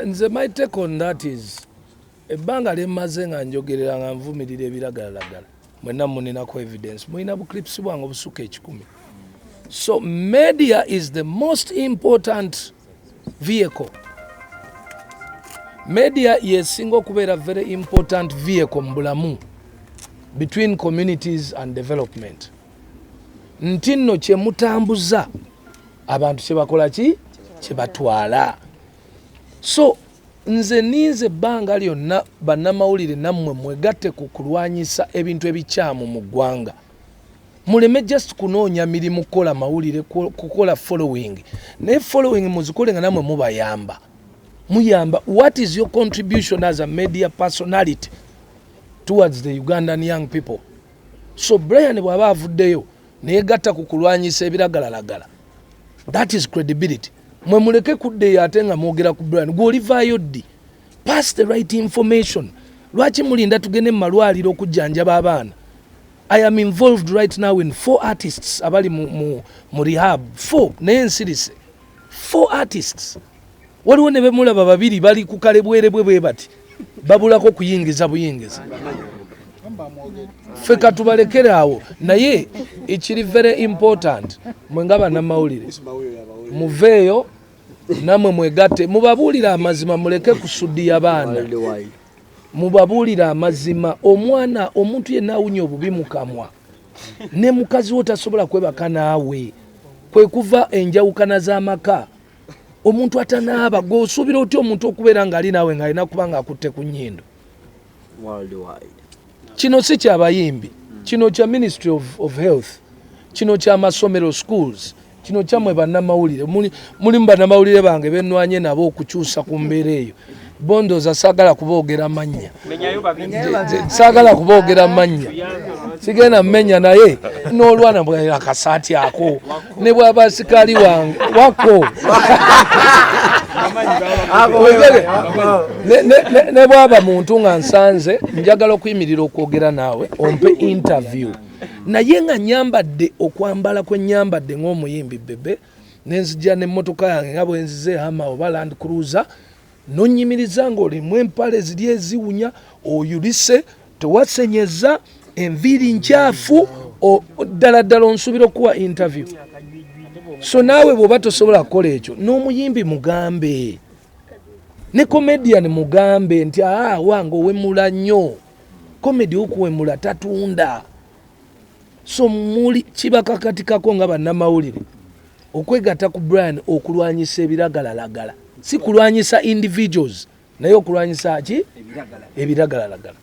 Nze my take on that is ebbanga lyemmaze nga njogerera nga nvumirira ebiragalalagala mwenna muninako evidence mulina buclips bwange obusuka 10. So media is the most important vehicle. Media yesinga okubeera very important vehicle mu bulamu between communities and development. Nti nno kye mutambuza abantu kye bakola ki kye batwala. So nze ninze ebbanga lyonna bannamawulire nammwe mwegatte ku kulwanyisa ebintu ebikyamu mu ggwanga. Muleme just kunoonya mirimu kukola mawulire kukola following. Naye following muzikole nga nammwe mubayamba. Muyamba, what is your contribution as a media personality towards the Ugandan young people? So Brian bw'aba avuddeyo neyegatta ku kulwanyisa ebiragalalagala. That is credibility. Mwe muleke kuddeyo ate nga mwogera ku Brian gw'olivaayo ddi. Pass the right information. Lwaki mulinda tugende mu malwaliro okujjanjaba abaana? I am involved right now in 4 artists abali mu rehab. 4 naye nsirise. 4 artists. Waliwo ne bemulaba babiri bali ku kalebwerebwe bwe bati babulako kuyingiza buyingiza. Feka tubalekere awo naye ekiri very important mwe nga bannamawulire muveeyo namwe mwegatte mubabuulira amazima muleke kusuddiya abaana mubabuulira amazima. Omwana omuntu yenna awunya obubi mu kamwa ne mukazi wo tasobola kwebaka naawe kwe kuva enjawukana z'amaka. Omuntu atanaaba gw'osuubira otya omuntu okubeera ng'ali naawe ng'alina kuba ng'akutte ku nnyindo. Kino si kyabayimbi, kino kya Ministry of Health, kino kya masomero schools, kino kyamwe bannamawulire. Mulimu bannamawulire bange bennwanye nabo okukyusa ku mbeera eyo. Bondoza saagala kuboogera mannya. Saagala kuboogera mannya. Sigenda mmenya naye n'olwana bw'alina akasaati ako ne bw'aba sikaali wange wako ne bw'aba muntu nga nsanze njagala okuyimirira okwogera naawe ompe interview. Naye nga nyambadde okwambala kwe nyambadde ng'omuyimbi Bebe nenzija n'emmotoka yange nga bwe nzize Hama oba Land Cruiser nonyimiriza ng'olimu empale ziri eziwunya oyulise tewasenyeza enviiri nkyafu ddala ddala onsuubira okuwa interview. So naawe bw'oba tosobola kukola ekyo n'omuyimbi mugambe ne comedian mugambe nti wange owemula nnyo comedy okuwemula tatunda. So muli kibakakatikako nga bannamawulire okwegatta ku Brian okulwanyisa ebiragalalagala, si kulwanyisa individuals naye okulwanyisa ki ebiragalalagala.